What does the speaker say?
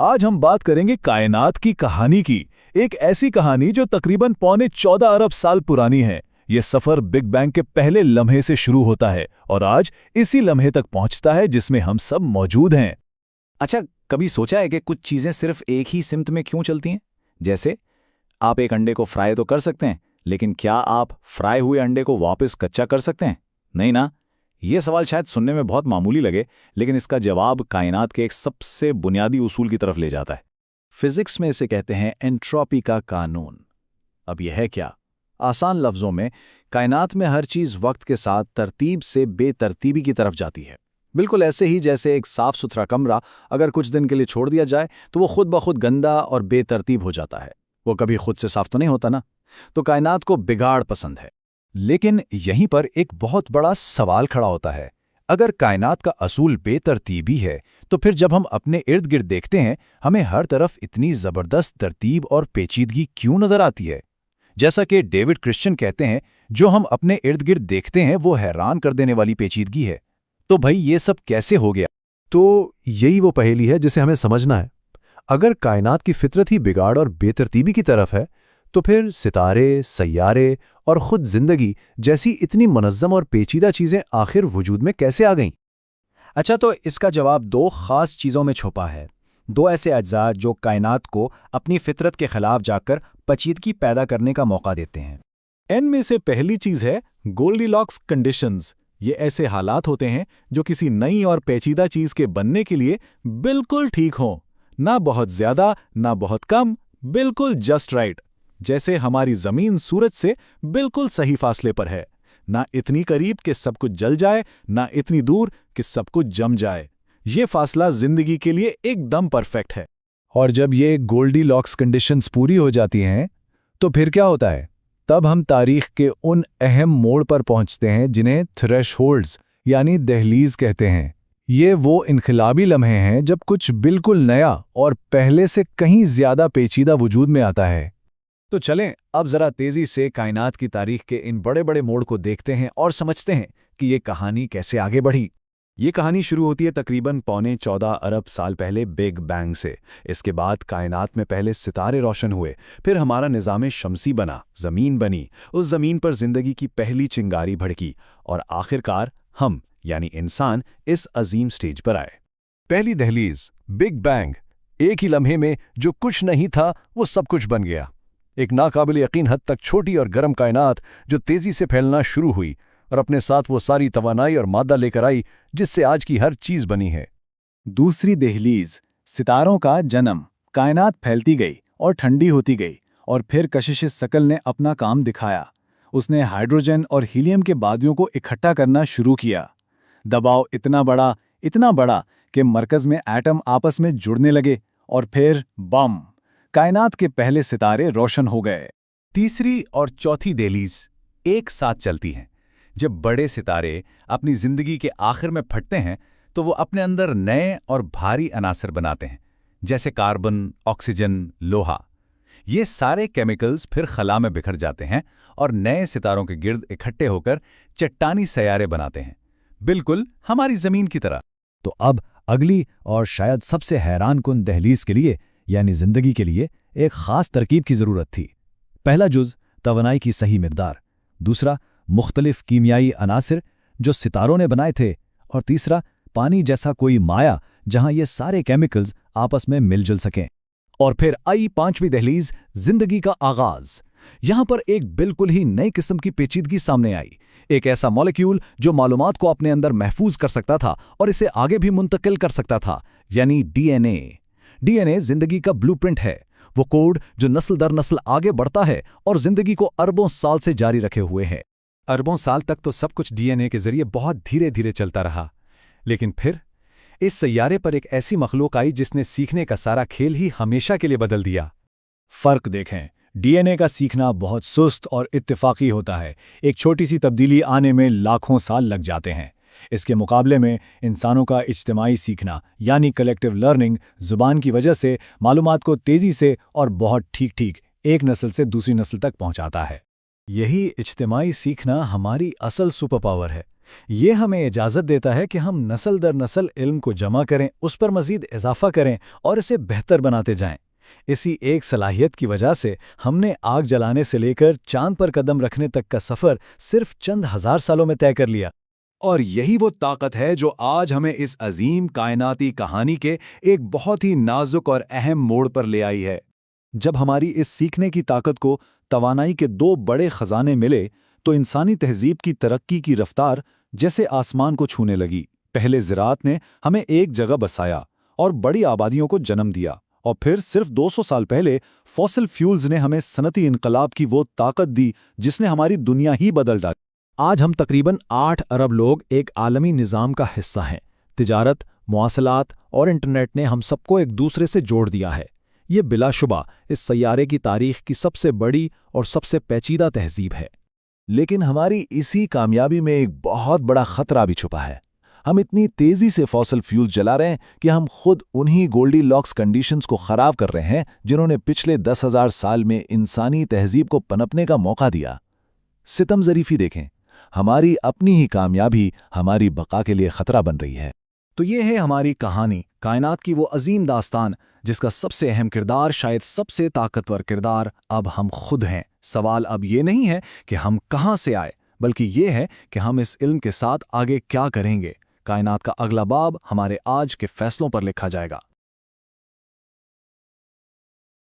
آج ہم بات کریں گے کائنات کی کہانی کی، ایک ایسی کہانی جو تقریباً 14.25 ارب سال پرانی ہے۔ یہ سفر بگ بینگ کے پہلے لمحے سے شروع ہوتا ہے اور آج اسی لمحے تک پہنچتا ہے جس میں ہم سب موجود ہیں۔ اچھا، کبھی سوچا ہے کہ کچھ چیزیں صرف ایک ہی سمت میں کیوں چلتی ہیں؟ جیسے آپ ایک انڈے کو فرائی تو کر سکتے ہیں، لیکن کیا آپ فرائی ہوئے انڈے کو واپس کچا کر سکتے ہیں؟ نہیں نا؟ یہ سوال شاید سننے میں بہت معمولی لگے، لیکن اس کا جواب کائنات کے ایک سب سے بنیادی اصول کی طرف لے جاتا ہے۔ فزکس میں اسے کہتے ہیں انٹروپی کا قانون۔ اب یہ ہے کیا؟ آسان لفظوں میں، کائنات میں ہر چیز وقت کے ساتھ ترتیب سے بے ترتیبی کی طرف جاتی ہے، بالکل ایسے ہی جیسے ایک صاف ستھرا کمرہ اگر کچھ دن کے لیے چھوڑ دیا جائے تو وہ خود بخود گندا اور بے ترتیب ہو جاتا ہے۔ وہ کبھی خود سے صاف تو نہیں ہوتا نا؟ تو کائنات کو بگاڑ پسند ہے۔ لیکن یہیں پر ایک بہت بڑا سوال کھڑا ہوتا ہے۔ اگر کائنات کا اصول بے ترتیبی ہے تو پھر جب ہم اپنے ارد گرد دیکھتے ہیں ہمیں ہر طرف اتنی زبردست ترتیب اور پیچیدگی کیوں نظر آتی ہے؟ جیسا کہ ڈیوڈ کرسچن کہتے ہیں، جو ہم اپنے ارد گرد دیکھتے ہیں وہ حیران کر دینے والی پیچیدگی ہے۔ تو بھائی یہ سب کیسے ہو گیا؟ تو یہی وہ پہیلی ہے جسے ہمیں سمجھنا ہے۔ اگر کائنات کی فطرت ہی بگاڑ اور بے ترتیبی کی طرف ہے تو پھر ستارے، سیارے اور خود زندگی جیسی اتنی منظم اور پیچیدہ چیزیں آخر وجود میں کیسے آ گئیں؟ اچھا، تو اس کا جواب دو خاص چیزوں میں چھپا ہے، دو ایسے اجزاء جو کائنات کو اپنی فطرت کے خلاف جا کر پیچیدگی پیدا کرنے کا موقع دیتے ہیں۔ ان میں سے پہلی چیز ہے گولڈی لاکس کنڈیشنز۔ یہ ایسے حالات ہوتے ہیں جو کسی نئی اور پیچیدہ چیز کے بننے کے لیے بالکل ٹھیک ہوں، نہ بہت زیادہ نہ بہت کم، بالکل جسٹ رائٹ۔ جیسے ہماری زمین سورج سے بالکل صحیح فاصلے پر ہے، نہ اتنی قریب کہ سب کچھ جل جائے، نہ اتنی دور کہ سب کچھ جم جائے۔ یہ فاصلہ زندگی کے لیے ایک دم پرفیکٹ ہے۔ اور جب یہ گولڈی لاکس کنڈیشنز پوری ہو جاتی ہیں تو پھر کیا ہوتا ہے؟ تب ہم تاریخ کے ان اہم موڑ پر پہنچتے ہیں جنہیں تھریش ہولڈز یعنی دہلیز کہتے ہیں۔ یہ وہ انقلابی لمحے ہیں جب کچھ بالکل نیا اور پہلے سے کہیں زیادہ پیچیدہ وجود میں آتا ہے۔ تو چلیں اب ذرا تیزی سے کائنات کی تاریخ کے ان بڑے بڑے موڑ کو دیکھتے ہیں اور سمجھتے ہیں کہ یہ کہانی کیسے آگے بڑھی۔ یہ کہانی شروع ہوتی ہے تقریباً 14.25 ارب سال پہلے بگ بینگ سے۔ اس کے بعد کائنات میں پہلے ستارے روشن ہوئے، پھر ہمارا نظام شمسی بنا، زمین بنی، اس زمین پر زندگی کی پہلی چنگاری بھڑکی، اور آخرکار ہم یعنی انسان اس عظیم سٹیج پر آئے۔ پہلی دہلیز، بگ بینگ، ایک ہی لمحے میں جو کچھ نہیں تھا وہ سب کچھ بن گیا۔ ایک ناقابل یقین حد تک چھوٹی اور گرم کائنات جو تیزی سے پھیلنا شروع ہوئی اور اپنے ساتھ وہ ساری توانائی اور مادہ لے کر آئی جس سے آج کی ہر چیز بنی ہے۔ دوسری دہلیز، ستاروں کا جنم۔ کائنات پھیلتی گئی اور ٹھنڈی ہوتی گئی، اور پھر کشش ثقل نے اپنا کام دکھایا۔ اس نے ہائیڈروجن اور ہیلیم کے بادیوں کو اکٹھا کرنا شروع کیا۔ دباؤ اتنا بڑا کہ مرکز میں ایٹم آپس میں جڑنے لگے، اور پھر بم! کائنات کے پہلے ستارے روشن ہو گئے۔ تیسری اور چوتھی دہلیز ایک ساتھ چلتی ہیں۔ جب بڑے ستارے اپنی زندگی کے آخر میں پھٹتے ہیں تو وہ اپنے اندر نئے اور بھاری عناصر بناتے ہیں، جیسے کاربن، آکسیجن، لوہا۔ یہ سارے کیمیکلز پھر خلا میں بکھر جاتے ہیں اور نئے ستاروں کے گرد اکٹھے ہو کر چٹانی سیارے بناتے ہیں، بالکل ہماری زمین کی طرح۔ تو اب اگلی اور شاید سب سے حیران کن دہلیز کے لیے یعنی زندگی کے لیے ایک خاص ترکیب کی ضرورت تھی۔ پہلا جز توانائی کی صحیح مقدار، دوسرا مختلف کیمیائی عناصر جو ستاروں نے بنائے تھے، اور تیسرا پانی جیسا کوئی مائع جہاں یہ سارے کیمیکلز آپس میں مل جل سکیں۔ اور پھر آئی پانچویں دہلیز، زندگی کا آغاز۔ یہاں پر ایک بالکل ہی نئی قسم کی پیچیدگی سامنے آئی، ایک ایسا مالیکیول جو معلومات کو اپنے اندر محفوظ کر سکتا تھا اور اسے آگے بھی منتقل کر سکتا تھا، یعنی ڈی این اے۔ ڈی این اے زندگی کا بلو پرنٹ ہے، وہ کوڈ جو نسل در نسل آگے بڑھتا ہے اور زندگی کو اربوں سال سے جاری رکھے ہوئے ہے۔ اربوں سال تک تو سب کچھ ڈی این اے کے ذریعے بہت دھیرے دھیرے چلتا رہا، لیکن پھر اس سیارے پر ایک ایسی مخلوق آئی جس نے سیکھنے کا سارا کھیل ہی ہمیشہ کے لیے بدل دیا۔ فرق دیکھیں، ڈی این اے کا سیکھنا بہت سست اور اتفاقی ہوتا ہے، ایک چھوٹی سی تبدیلی آنے میں لاکھوں سال لگ جاتے ہیں۔ اس کے مقابلے میں انسانوں کا اجتماعی سیکھنا یعنی کلیکٹیو لرننگ زبان کی وجہ سے معلومات کو تیزی سے اور بہت ٹھیک ایک نسل سے دوسری نسل تک پہنچاتا ہے۔ یہی اجتماعی سیکھنا ہماری اصل سپر پاور ہے۔ یہ ہمیں اجازت دیتا ہے کہ ہم نسل در نسل علم کو جمع کریں، اس پر مزید اضافہ کریں اور اسے بہتر بناتے جائیں۔ اسی ایک صلاحیت کی وجہ سے ہم نے آگ جلانے سے لے کر چاند پر قدم رکھنے تک کا سفر صرف چند ہزار سالوں میں طے کر لیا۔ اور یہی وہ طاقت ہے جو آج ہمیں اس عظیم کائناتی کہانی کے ایک بہت ہی نازک اور اہم موڑ پر لے آئی ہے۔ جب ہماری اس سیکھنے کی طاقت کو توانائی کے دو بڑے خزانے ملے تو انسانی تہذیب کی ترقی کی رفتار جیسے آسمان کو چھونے لگی۔ پہلے زراعت نے ہمیں ایک جگہ بسایا اور بڑی آبادیوں کو جنم دیا، اور پھر صرف 200 سال پہلے فوسل فیولز نے ہمیں صنعتی انقلاب کی وہ طاقت دی جس نے ہماری دنیا ہی بدل ڈالی۔ آج ہم تقریباً 8 ارب لوگ ایک عالمی نظام کا حصہ ہیں۔ تجارت، مواصلات اور انٹرنیٹ نے ہم سب کو ایک دوسرے سے جوڑ دیا ہے۔ یہ بلا شبہ اس سیارے کی تاریخ کی سب سے بڑی اور سب سے پیچیدہ تہذیب ہے۔ لیکن ہماری اسی کامیابی میں ایک بہت بڑا خطرہ بھی چھپا ہے۔ ہم اتنی تیزی سے فوسل فیول جلا رہے ہیں کہ ہم خود انہی گولڈی لاکس کنڈیشنز کو خراب کر رہے ہیں جنہوں نے پچھلے 10,000 سال میں انسانی تہذیب کو پنپنے کا موقع دیا۔ ستم ظریفی دیکھیں، ہماری اپنی ہی کامیابی ہماری بقا کے لیے خطرہ بن رہی ہے۔ تو یہ ہے ہماری کہانی، کائنات کی وہ عظیم داستان جس کا سب سے اہم کردار، شاید سب سے طاقتور کردار، اب ہم خود ہیں۔ سوال اب یہ نہیں ہے کہ ہم کہاں سے آئے، بلکہ یہ ہے کہ ہم اس علم کے ساتھ آگے کیا کریں گے۔ کائنات کا اگلا باب ہمارے آج کے فیصلوں پر لکھا جائے گا۔